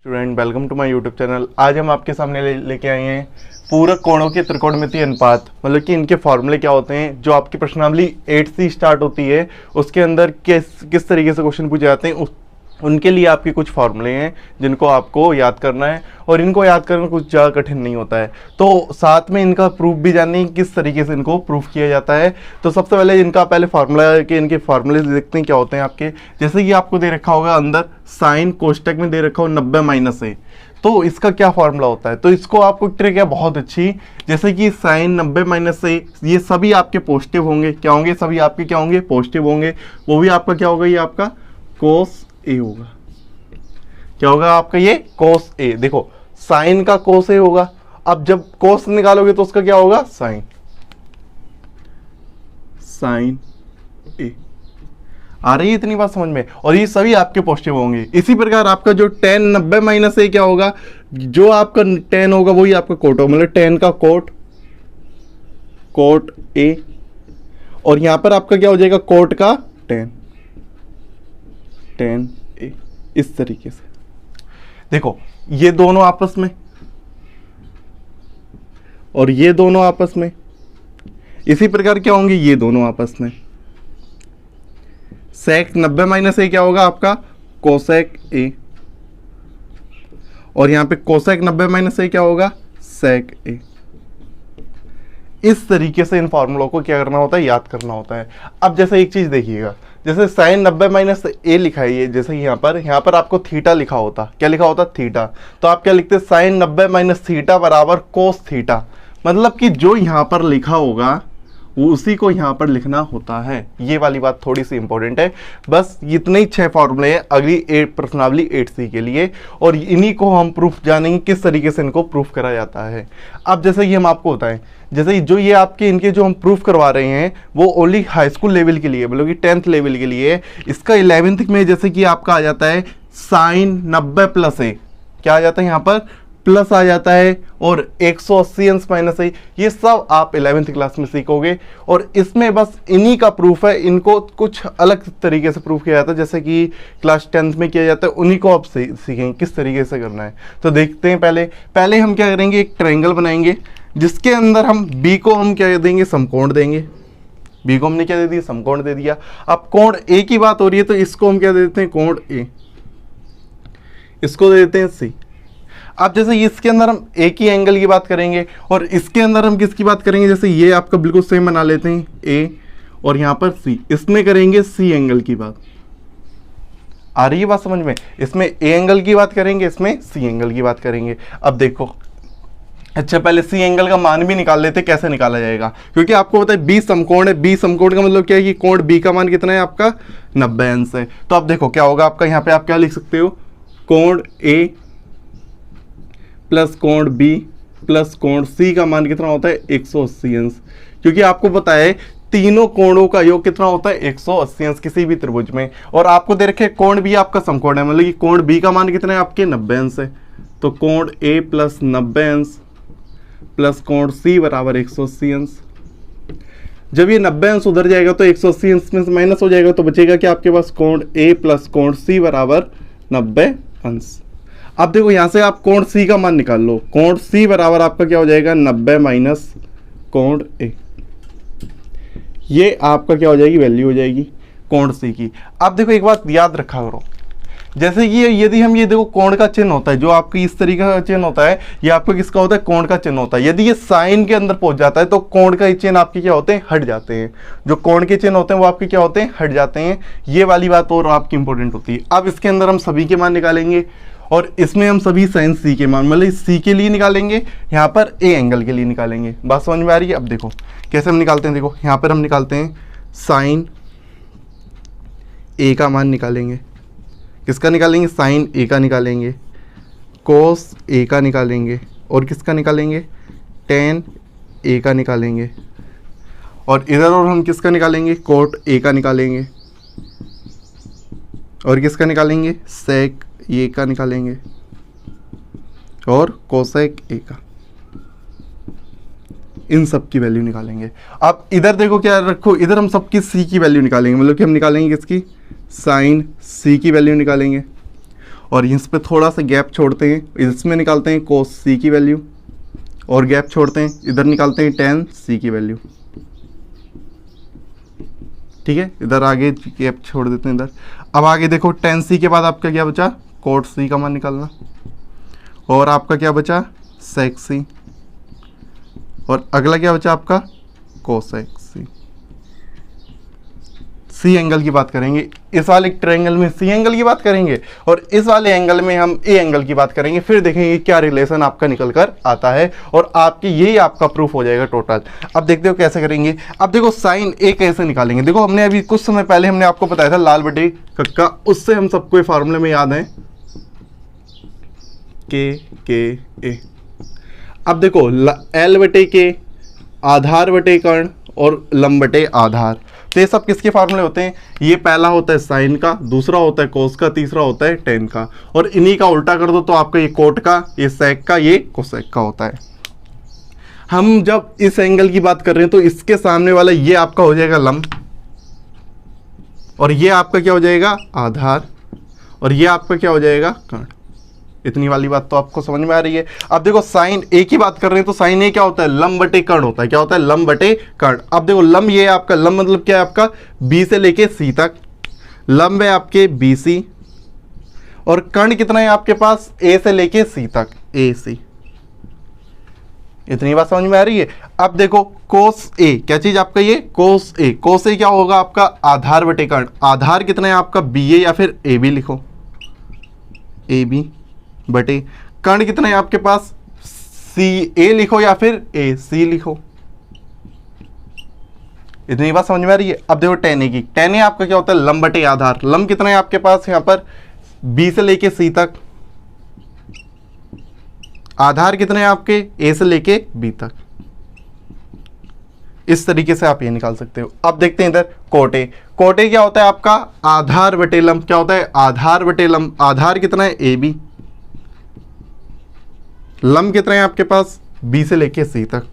Student welcome to my YouTube channel. आज हम आपके सामने लेके आए हैं पूरक कोणों के त्रिकोणमितीय अनुपात, मतलब कि इनके फॉर्मूले क्या होते हैं। जो आपकी प्रश्नावली 8 से स्टार्ट होती है उसके अंदर किस तरीके से क्वेश्चन पूछे जाते हैं उनके लिए आपके कुछ फॉर्मूले हैं जिनको आपको याद करना है, और इनको याद करना कुछ ज़्यादा कठिन नहीं होता है। तो साथ में इनका प्रूफ भी जानने किस तरीके से इनको प्रूफ किया जाता है। तो सबसे पहले इनका पहले फार्मूला के इनके फार्मूले देखते हैं क्या होते हैं आपके। जैसे कि आपको दे रखा होगा अंदर साइन कोष्टक में दे रखा हो 90 माइनस ए, तो इसका क्या फार्मूला होता है। तो इसको आपको ट्रिक है बहुत अच्छी, जैसे कि साइन 90 माइनस ए, ये सभी आपके पॉजिटिव होंगे। क्या होंगे? सभी आपके क्या होंगे? पॉजिटिव होंगे। वो भी आपका क्या होगा? ये आपका कोस ए होगा। क्या होगा आपका? ये कोस ए। देखो साइन का कोस ए होगा, अब जब कोस निकालोगे तो उसका क्या होगा? साइन ए। आ रही है इतनी बात समझ में? और ये सभी आपके पॉजिटिव होंगे। इसी प्रकार आपका जो tan 90 माइनस ए क्या होगा? जो आपका tan होगा वही आपका कोट होगा, मतलब tan का कोट ए, और यहां पर आपका क्या हो जाएगा? कोट का tan ए। इस तरीके से देखो, ये दोनों आपस में और ये दोनों आपस में। इसी प्रकार क्या होंगे? ये दोनों आपस में। सेक 90 माइनस ए क्या होगा आपका? कोसेक ए, और यहां पे कोसेक 90 माइनस ए क्या होगा? सेक ए। इस तरीके से इन फॉर्मूलों को क्या करना होता है? याद करना होता है। अब जैसे एक चीज देखिएगा, जैसे साइन 90 माइनस ए लिखा है, जैसे यहाँ पर आपको थीटा लिखा होता। क्या लिखा होता? थीटा। तो आप क्या लिखते? साइन 90 माइनस थीटा बराबर कोस थीटा। मतलब कि जो यहाँ पर लिखा होगा वो उसी को यहाँ पर लिखना होता है। ये वाली बात थोड़ी सी इंपॉर्टेंट है। बस इतने ही 6 फॉर्मूले हैं अगली प्रश्नावली 8C के लिए, और इन्हीं को हम प्रूफ जानेंगे किस तरीके से इनको प्रूफ करा जाता है। अब जैसे कि हम आपको बताएं, जैसे जो ये आपके इनके जो हम प्रूफ करवा रहे हैं वो ओनली हाई स्कूल लेवल के लिए, मतलब कि 10th लेवल के लिए। इसका 11th में जैसे कि आपका आ जाता है साइन 90 प्लस ए, क्या आ जाता है यहाँ पर? प्लस आ जाता है, और 180 अंश माइनस है। ये सब आप 11th क्लास में सीखोगे, और इसमें बस इन्हीं का प्रूफ है। इनको कुछ अलग तरीके से प्रूफ किया जाता है, जैसे कि क्लास 10th में किया जाता है, उन्हीं को आप सीखेंगे किस तरीके से करना है। तो देखते हैं। पहले हम क्या करेंगे? एक ट्रायंगल बनाएंगे जिसके अंदर हम बी को हम क्या देंगे? समकोण देंगे। बी को हमने क्या दे दिया? समकोण दे दिया। अब कोण ए की बात हो रही है तो इसको हम क्या दे देते हैं? कोण ए। इसको दे देते हैं सी। अब जैसे इसके अंदर हम एक ही एंगल की बात करेंगे, और इसके अंदर हम किसकी बात करेंगे? जैसे ये आपका बिल्कुल सेम बना लेते हैं ए, और यहाँ पर सी। इसमें करेंगे सी एंगल की बात। आ रही है बात समझ में? इसमें ए एंगल की बात करेंगे, इसमें सी एंगल की बात करेंगे। अब देखो, अच्छा पहले सी एंगल का मान भी निकाल लेते, कैसे निकाला जाएगा, क्योंकि आपको पता है बी समकोण है। बी समकोण का मतलब क्या है कि कोण बी का मान कितना है आपका? 90 अंश है। तो अब देखो क्या होगा आपका, यहाँ पे आप क्या लिख सकते हो? कोण ए प्लस कोण बी प्लस कोण सी का मान कितना होता है? 180 अंश। क्योंकि आपको पता है तीनों कोणों का योग कितना होता है? 180 अंश किसी भी त्रिभुज में। और आपको दे रखे कोण बी आपका समकोण है, मतलब कि कोण बी का मान कितना है आपके? 90 अंश है। तो कोण ए प्लस 90 अंश प्लस कोण सी बराबर 180 अंश। जब ये 90 अंश उधर जाएगा तो 180 अंश में से माइनस हो जाएगा, तो बचेगा कि आपके पास कोण ए प्लस कोण सी बराबर 90 अंश। अब देखो यहां से आप कोण सी का मान निकाल लो। कोण सी बराबर आपका क्या हो जाएगा? 90 माइनस कोण ए। ये आपका क्या हो जाएगी? वैल्यू हो जाएगी कोण सी की। अब देखो एक बात याद रखा करो, जैसे ये यदि हम ये देखो कोण का चिन्ह होता है, जो आपकी इस तरीके का चिन्ह होता है, ये आपका किसका होता है? कोण का चिन्ह होता है। यदि ये साइन के अंदर पहुंच जाता है तो कोण का चिन्ह आपके क्या होते हैं? हट जाते हैं। जो कोण के चिन्ह होते हैं वो आपके क्या होते हैं? हट जाते हैं। ये वाली बात और आपकी इंपॉर्टेंट होती है। अब इसके अंदर हम सभी के मान निकालेंगे, और इसमें हम सभी साइन सी के मान, मतलब सी के लिए निकालेंगे, यहाँ पर ए एंगल के लिए निकालेंगे। बात समझ में आ रही है? अब देखो कैसे हम निकालते हैं। देखो यहाँ पर हम निकालते हैं साइन ए का मान निकालेंगे। किसका निकालेंगे? साइन ए का निकालेंगे, कोस ए का निकालेंगे, और किसका निकालेंगे? टेन ए का निकालेंगे, और इधर और हम किसका निकालेंगे? कोट ए का निकालेंगे, और किसका निकालेंगे? सेक ए का निकालेंगे, और कोसेक ए का। इन सब की वैल्यू निकालेंगे। अब इधर देखो क्या रखो, इधर हम सबकी सी की वैल्यू निकालेंगे, मतलब कि हम निकालेंगे किसकी? साइन सी की वैल्यू निकालेंगे। और इस पे थोड़ा सा गैप छोड़ते हैं, इसमें निकालते हैं कोस सी की वैल्यू, और गैप छोड़ते हैं, इधर निकालते हैं टेन सी की वैल्यू। ठीक है, इधर आगे गैप छोड़ देते हैं इधर। अब आगे देखो टेन सी के बाद आपका क्या बचा, कोट सी का मान निकालना, और आपका क्या बचा, सेक सी, और अगला क्या बचा आपका, कोसेक सी। सी एंगल की बात करेंगे, इस वाले ट्रायंगल में सी एंगल की बात करेंगे, और इस वाले एंगल में हम ए एंगल की बात करेंगे। फिर देखेंगे क्या रिलेशन आपका निकल कर आता है, और आपकी यही आपका प्रूफ हो जाएगा टोटल। अब देखते हो कैसे करेंगे। अब देखो साइन ए कैसे निकालेंगे। देखो हमने अभी कुछ समय पहले हमने आपको बताया था लाल बटे कक्का, उससे हम सबको फार्मूले में याद है के ए। अब देखो एल बटे के, आधार बटे कर्ण, और लंब बटे आधार। तो ये सब किसके फार्मूले होते हैं, ये पहला होता है साइन का, दूसरा होता है कोस का, तीसरा होता है टेन का, और इन्हीं का उल्टा कर दो तो आपका ये कोट का, ये सेक का, ये कोसेक का होता है। हम जब इस एंगल की बात कर रहे हैं तो इसके सामने वाला ये आपका हो जाएगा लंब, और ये आपका क्या हो जाएगा, आधार, और ये आपका क्या हो जाएगा, कर्ण। इतनी वाली बात तो आपको समझ में आ रही है। अब देखो साइन ए की बात कर रहे हैं तो साइन ए क्या होता है, लंब बटे कर्ण होता है। क्या होता है, लंब बटे कर्ण। अब देखो लंब ये आपका, लंब मतलब क्या है आपका, बी से लेके सी तक लंब है आपके बी सी, और कर्ण कितना है आपके पास, ए से लेके सी तक, ए सी। इतनी बात समझ में आ रही है। अब देखो कोस ए, क्या चीज आपका ये कोस ए, कोस ए क्या होगा आपका, आधार बटे कर्ण। आधार कितना है आपका, बी ए या फिर ए बी लिखो, ए बी बटे कर्ण कितना है आपके पास, सी ए लिखो या फिर ए सी लिखो। इतनी बात समझ में आ रही है। अब देखो टेन ए की, टेन ए आपका क्या होता है, लंब बटे आधार। लंब कितना है आपके पास यहाँ पर, बी से लेके सी तक, आधार कितने हैं आपके, ए से लेके बी तक। इस तरीके से आप ये निकाल सकते हो। अब देखते हैं इधर कोटे। कोटे क्या होता है आपका, आधार बटे लंब। क्या होता है, आधार बटे लंब। आधार कितना है, ए बी। लंब कितना है आपके पास, बी से लेके सी तक।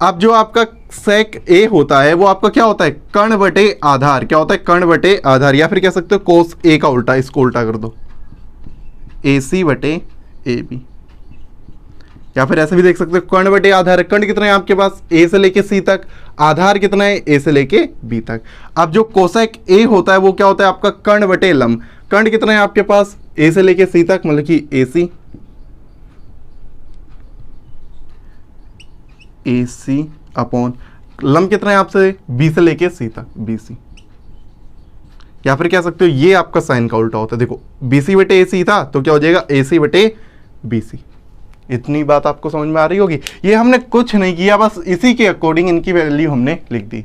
अब जो आपका सेक ए होता है वो आपका क्या होता है, कर्ण बटे आधार। क्या होता है, कर्ण बटे आधार, या फिर कह सकते हो कोस ए का उल्टा, इसको उल्टा कर दो, ए सी बटे ए बी। या फिर ऐसे भी देख सकते हो कर्ण बटे आधार। कर्ण कितना है आपके पास, ए से लेके सी तक। आधार कितना है, ए से लेके बी तक। अब जो कोसेक ए होता है वो क्या होता है आपका, कर्ण बटे लंब। कर्ण कितना है आपके पास, ए से लेके सी तक, मतलब कि ए सी, ए सी अपॉन लंब कितना है आपसे, बी से लेके सी तक, बी सी। या फिर कह सकते हो ये आपका साइन का उल्टा होता है। देखो बी सी बटे ए सी था तो क्या हो जाएगा, ए सी बटे बी सी। इतनी बात आपको समझ में आ रही होगी। ये हमने कुछ नहीं किया, बस इसी के अकॉर्डिंग इनकी वैल्यू हमने लिख दी।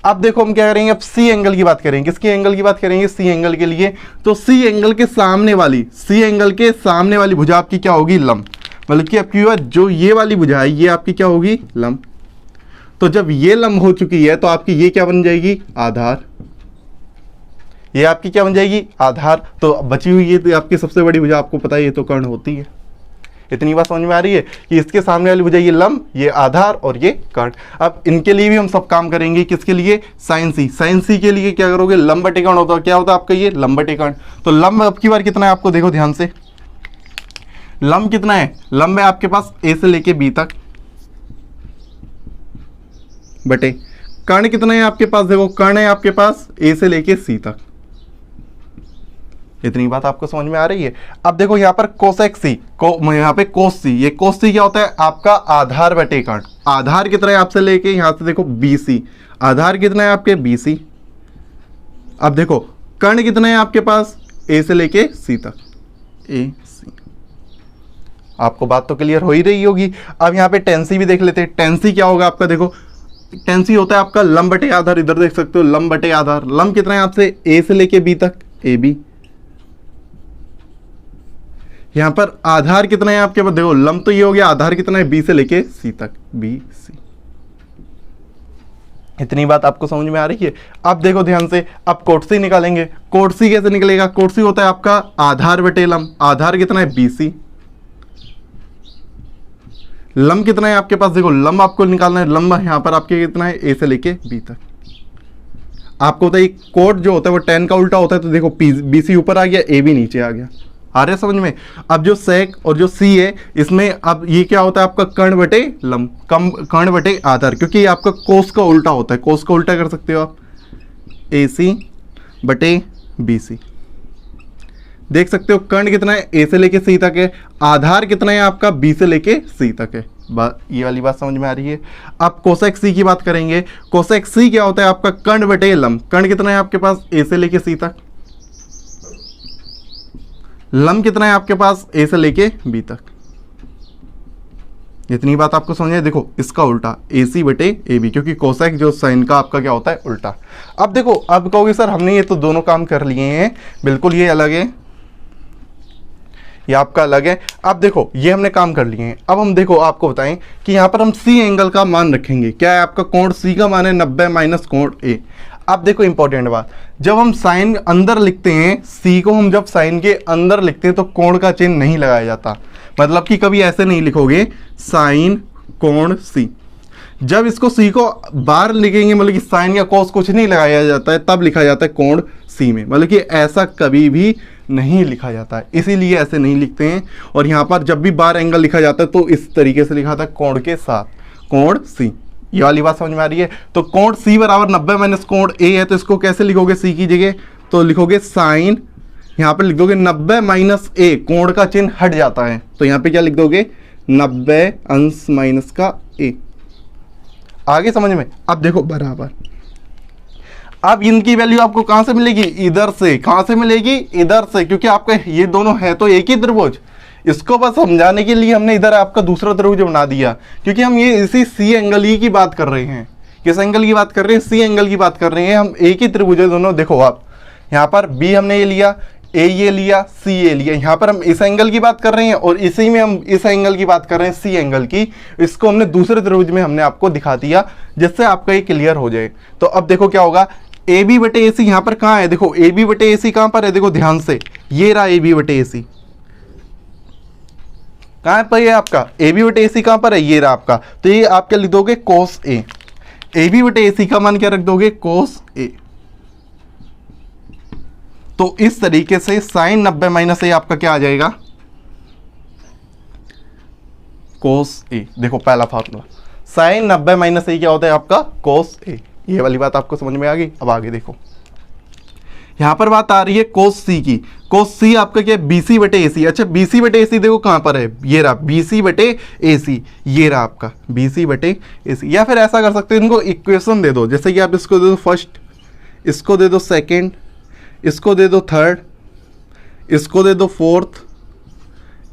अब देखो हम क्या करेंगे, अब सी एंगल की बात करेंगे। किसके एंगल की बात करेंगे, सी एंगल के लिए। तो सी एंगल के सामने वाली, सी एंगल के सामने वाली भुजा आपकी क्या होगी, लंब। मतलब कि आपकी जो ये वाली भुजा है ये आपकी क्या होगी, लंब। तो जब ये लंब हो चुकी है तो आपकी ये क्या बन जाएगी, आधार। ये आपकी क्या बन जाएगी, आधार। तो बची हुई ये तो आपकी सबसे बड़ी भुजा, आपको पता है ये तो कर्ण होती है। इतनी बात समझ में आ रही है कि इसके सामने वाली भुजा ये लंब, ये आधार और ये कर्ण। अब इनके लिए भी हम सब काम करेंगे। किसके लिए, साइन सी। साइन सी के लिए क्या करोगे, लंब बटे कर्ण होता है। क्या होता है आपका ये लंब बटे कर्ण। तो लंब अब की बार कितना है आपको देखो ध्यान से, लंब कितना है, लंब है आपके पास ए से लेके बी तक, बटे कर्ण कितना है आपके पास, देखो कर्ण है आपके पास ए से लेके सी तक। इतनी बात आपको समझ में आ रही है। अब देखो यहाँ पर कोसेक सी, यहाँ पे कोस सी। ये कोस सी क्या होता है आपका, आधार बटे कर्ण। आधार कितना है आपसे लेके यहाँ से देखो बी सी। आधार कितना है आपके बी सी। अब देखो कर्ण कितना है आपके पास, ए से लेके सी तक, ए सी। आपको बात तो क्लियर हो ही रही होगी। अब यहाँ पे टेन सी भी देख लेते हैं। टेन सी क्या होगा आपका, देखो टेन सी होता है आपका लंब बटे आधार। इधर देख सकते हो लंब बटे आधार। लंब कितना है आपसे, ए से लेके बी तक, ए बी। यहां पर आधार कितना है आपके पास, देखो लंब तो ये हो गया, आधार कितना है, बी से लेके सी तक, बी सी। इतनी बात आपको समझ में आ रही है। अब देखो ध्यान से, अब कोटसी निकालेंगे। कोटसी कैसे निकलेगा, कोटसी होता है आपका आधार बटे लंब। आधार कितना है, बी सी। लंब कितना है आपके पास, देखो लंब आपको निकालना है। लंब यहां पर आपके कितना है, ए से लेके बी तक। आपको बताइए कोट जो होता है वो tan का उल्टा होता है, तो देखो BC ऊपर आ गया, AB नीचे आ गया। आ रहा है समझ में? अब जो sec और जो C है इसमें अब ये क्या होता है आपका कर्ण बटे लंब, कर्ण बटे आधार, क्योंकि ये आपका कोस का उल्टा होता है। कोस का उल्टा कर सकते हो आप, AC बटे BC। देख सकते हो कर्ण कितना है, A से लेके C तक है, आधार कितना है आपका, B से लेके C तक है। ये वाली बात समझ में आ रही है। अब कोसेक C की बात करेंगे। कोसेक C क्या होता है आपका कर्ण बटे लंब। कर्ण कितना है आपके पास, A से लेके C तक। लंब कितना है आपके पास, A से लेके B तक। इतनी बात आपको समझ में? देखो इसका उल्टा AC बटे AB, क्योंकि कोसेक जो साइन का आपका क्या होता है, उल्टा। अब देखो, अब कहोगे सर हमने ये तो दोनों काम कर लिए हैं, बिल्कुल ये अलग है, ये आपका अलग है। अब देखो ये हमने काम कर लिए हैं। अब हम देखो आपको बताएं कि यहाँ पर हम C एंगल का मान रखेंगे। क्या है आपका कोण C का मान है 90 माइनस कोण A। अब देखो इंपॉर्टेंट बात, जब हम साइन अंदर लिखते हैं, C को हम जब साइन के अंदर लिखते हैं तो कोण का चिन्ह नहीं लगाया जाता। मतलब कि कभी ऐसे नहीं लिखोगे साइन कोण C। जब इसको C को बाहर लिखेंगे, मतलब कि साइन या कोस कुछ नहीं लगाया जाता है, तब लिखा जाता है कोण C में। मतलब कि ऐसा कभी भी नहीं लिखा जाता है, इसीलिए ऐसे नहीं लिखते हैं। और यहाँ पर जब भी बार एंगल लिखा जाता है तो इस तरीके से लिखा था, कोण के साथ, कोण C। ये वाली बात समझ में आ रही है? तो कोण C बराबर 90 माइनस कोण A है, तो इसको कैसे लिखोगे C की जगह? तो लिखोगे साइन, यहाँ पर लिख दोगे 90 माइनस A, कोण का चिन्ह हट जाता है, तो यहाँ पे क्या लिख दोगे 90 अंश माइनस का A। आगे समझ में? अब देखो बराबर, अब इनकी वैल्यू आपको कहां से मिलेगी, इधर से। कहां से मिलेगी, इधर से, क्योंकि आपका ये दोनों है तो एक ही त्रिभुज। इसको बस समझाने के लिए हमने इधर आपका दूसरा त्रिभुज बना दिया, क्योंकि हम ये इसी C एंगल ही की बात कर रहे हैं। किस एंगल की बात कर रहे हैं, C एंगल की बात कर रहे हैं हम। एक ही त्रिभुज है दोनों। देखो आप यहाँ पर B हमने ये लिया, A ये लिया, C ये लिया। यहाँ पर हम इस एंगल की बात कर रहे हैं और इसी में हम इस एंगल की बात कर रहे हैं, C एंगल की। इसको हमने दूसरे त्रिभुज में हमने आपको दिखा दिया, जिससे आपका ये क्लियर हो जाए। तो अब देखो क्या होगा, AB बटे AC यहाँ पर कहाँ है, देखो AB बटे AC कहाँ पर है, देखो ध्यान से, ये रहा AB बटे AC। कहाँ पर है आपका AB बटे AC, कहाँ पर है, ये रहा आपका। तो ये आप क्या लिख दोगे, cos A। AB बटे AC का मान क्या रख दोगे, cos A। तो इस तरीके से साइन 90 माइनस A आपका क्या आ जाएगा, cos A। देखो पहला फार्मूला, साइन 90 माइनस A क्या होता है आपका, cos A। ये वाली बात आपको समझ में आ गई। अब आगे देखो, यहां पर बात आ रही है cos C की। cos C आपका क्या है, BC बटे AC। अच्छा BC बटे AC देखो कहां पर है, ये रहा BC बटे AC, ये रहा आपका BC बटे AC। या फिर ऐसा कर सकते हो, इनको इक्वेशन दे दो, जैसे कि आप इसको दे दो फर्स्ट, इसको दे दो सेकेंड, इसको दे दो थर्ड, इसको दे दो फोर्थ,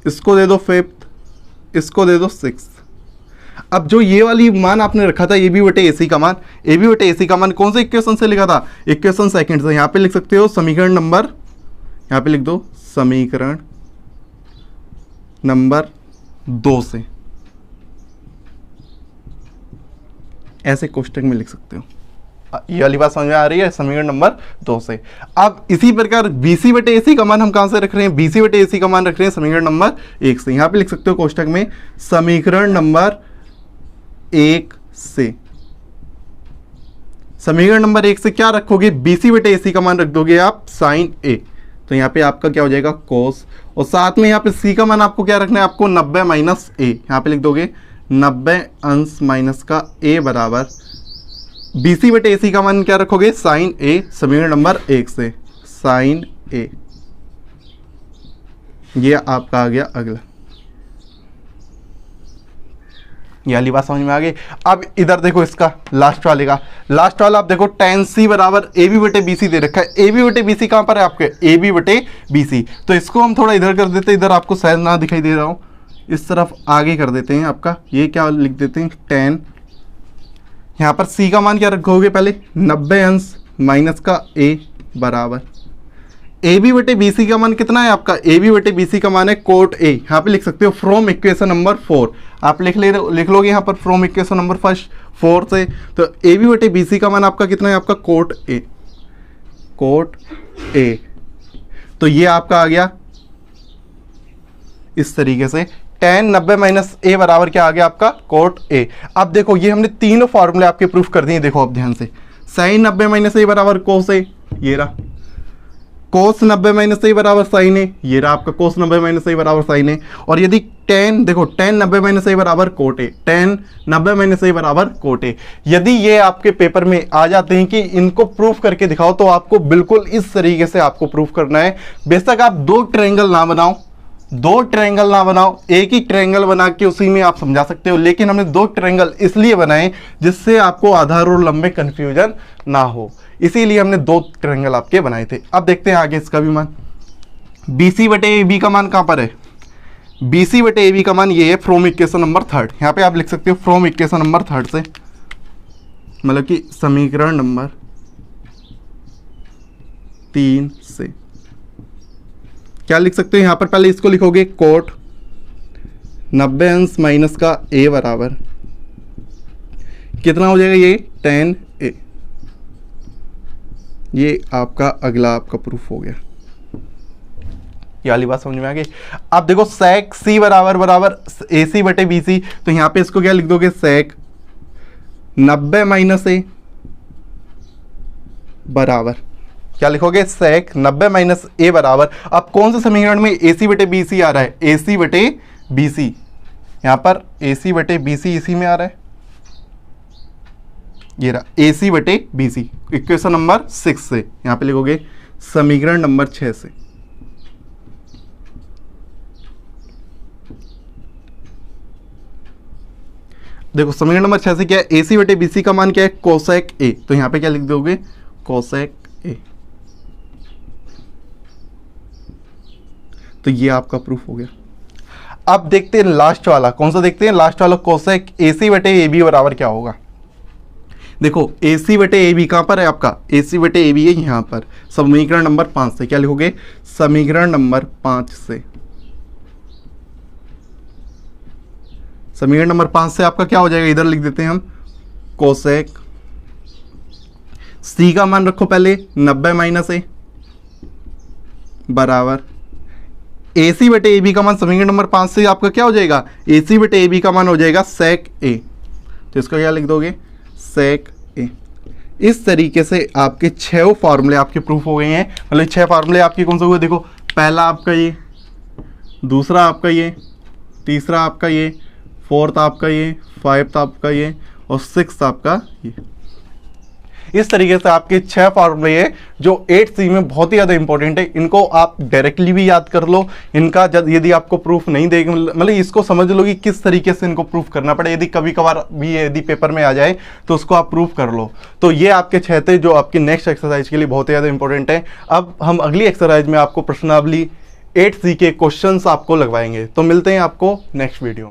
इसको दे दो फिफ्थ, इसको दे दो सिक्स्थ। अब जो ये वाली मान आपने रखा था AB बटे AC का मान, AB बटे AC का मान कौन से इक्वेशन से लिखा था, इक्वेशन सेकंड से। यहाँ पे लिख सकते हो समीकरण नंबर, यहाँ पे लिख दो समीकरण नंबर 2 से, ऐसे कोष्टक में लिख सकते हो। ये वाली बात समझ में आ रही है, समीकरण नंबर 2 से। अब इसी प्रकार BC बटे AC का मान हम कहां से रख रहे हैं, BC बटे AC का मान रख रहे हैं समीकरण नंबर 1 से। यहाँ पे लिख सकते हो कोष्टक में समीकरण नंबर 1 से। समीकरण नंबर 1 से क्या रखोगे, BC बटे AC का मान रख दोगे आप साइन A। तो यहाँ पे आपका क्या हो जाएगा कोस, और साथ में यहाँ पे C का मान आपको क्या रखना है, आपको 90 माइनस A। यहाँ पे लिख दोगे 90 अंश माइनस का A बराबर BC बटे AC का मान क्या रखोगे, साइन A। समीकरण नंबर 1 से साइन A, ये आपका आ गया अगला। ये वाली बात समझ में आ गई। अब इधर देखो इसका लास्ट वाले का, लास्ट वाला आप देखो tan C बराबर AB बटे BC दे रखा है। AB बटे BC कहाँ पर है आपके, AB बटे BC। तो इसको हम थोड़ा इधर कर देते हैं, इधर आपको शायद ना दिखाई दे रहा हो, इस तरफ आगे कर देते हैं आपका। ये क्या लिख देते हैं, tan, यहाँ पर C का मान क्या रखोगे पहले, 90 अंश माइनस का A बराबर AB बटे BC का मान कितना है आपका, AB बटे BC का मान है कोट A। यहाँ पे लिख सकते हो फ्रॉम इक्वेशन नंबर 4, आप लिख लोगे यहाँ पर फ्रॉम इक्वेशन नंबर 4 से। तो AB बटे BC का मान आपका कितना है, आपका कोट A, कोट A। तो ये आपका आ गया इस तरीके से, tan 90 माइनस A बराबर क्या आ गया आपका कोट A। अब देखो ये हमने तीनों फॉर्मूले आपके प्रूफ कर दिए। देखो अब ध्यान से, साइन 90 माइनस ए बराबर कोस ए, ये रहा। कोस 90 माइनस ए बराबर साइन ए, ये रहा आपका कोस 90 माइनस ए बराबर साइन ए। और यदि टेन, देखो टेन 90 माइनस ए बराबर कोट ए, टेन 90 माइनस ए बराबर कोट ए। यदि ये आपके पेपर में आ जाते हैं कि इनको प्रूफ करके दिखाओ, तो आपको बिल्कुल इस तरीके से आपको प्रूफ करना है। बेशक आप दो ट्रायंगल ना बनाओ, दो ट्रायंगल ना बनाओ, एक ही ट्रायंगल बना के उसी में आप समझा सकते हो, लेकिन हमने दो ट्रायंगल इसलिए बनाए जिससे आपको आधार और लंब में कंफ्यूजन ना हो, इसीलिए हमने दो ट्रायंगल आपके बनाए थे। अब देखते हैं आगे इसका भी मान। BC बटे AB का मान कहाँ पर है? BC बटे AB का मान ये है फ्रॉम इक्वेशन नंबर 3। यहाँ पे आप लिख सकते हो फ्रॉम इक्वेशन नंबर 3 से, मतलब कि समीकरण नंबर 3 से क्या लिख सकते हो? यहाँ पर पहले इसको लिखोगे कोट 90 अंश माइनस का A बराबर कितना हो जाएगा? ये 10A। ये आपका अगला आपका प्रूफ हो गया। ये वाली बात समझ में आ गई। अब देखो sec C बराबर AC बटे BC, तो यहाँ पे इसको क्या लिख दोगे? sec 90 माइनस A बराबर क्या लिखोगे? sec 90 माइनस A बराबर, अब कौन से समीकरण में AC बटे BC आ रहा है? AC बटे BC, यहाँ पर AC बटे BC इसी में आ रहा है, ये रहा AC बटे BC, इक्वेशन नंबर 6 से। यहाँ पे लिखोगे समीकरण नंबर 6 से। देखो समीकरण नंबर 6 से क्या है? AC बटे BC का मान क्या है? कोसेक A, तो यहाँ पे क्या लिख दोगे? Cosec A। तो ये आपका प्रूफ हो गया। अब देखते हैं लास्ट वाला, कौन सा देखते हैं? लास्ट वाला कोसेक AC बटे AB बराबर क्या होगा? देखो AC बटे AB कहाँ पर है आपका? AC बटे AB है यहाँ पर, समीकरण नंबर 5 से। क्या लिखोगे? समीकरण नंबर 5 से। समीकरण नंबर 5 से आपका क्या हो जाएगा? इधर लिख देते हैं हम कोसेक C का मान रखो पहले 90 माइनस A बराबर AC बटे AB का मान समीकरण नंबर 5 से आपका क्या हो जाएगा? AC बटे AB का मान हो जाएगा sec A, तो इसको क्या लिख दोगे? sec A। इस तरीके से आपके 6 फार्मूले आपके प्रूफ हो गए हैं। मतलब 6 फार्मूले आपके कौन से हुए? देखो पहला आपका ये, दूसरा आपका ये, तीसरा आपका ये, फोर्थ आपका ये, फाइव्थ आपका ये, और सिक्स्थ आपका ये। इस तरीके से आपके 6 फार्मूले हैं जो 8C में बहुत ही ज़्यादा इंपॉर्टेंट है। इनको आप डायरेक्टली भी याद कर लो, इनका यदि आपको प्रूफ नहीं देगा, मतलब इसको समझ लो कि किस तरीके से इनको प्रूफ करना पड़े। यदि कभी कभार भी यदि पेपर में आ जाए तो उसको आप प्रूफ कर लो। तो ये आपके 6 थे जो आपकी नेक्स्ट एक्सरसाइज के लिए बहुत ही ज़्यादा इंपॉर्टेंट है। अब हम अगली एक्सरसाइज में आपको प्रश्नावली 8C के क्वेश्चंस आपको लगवाएंगे। तो मिलते हैं आपको नेक्स्ट वीडियो।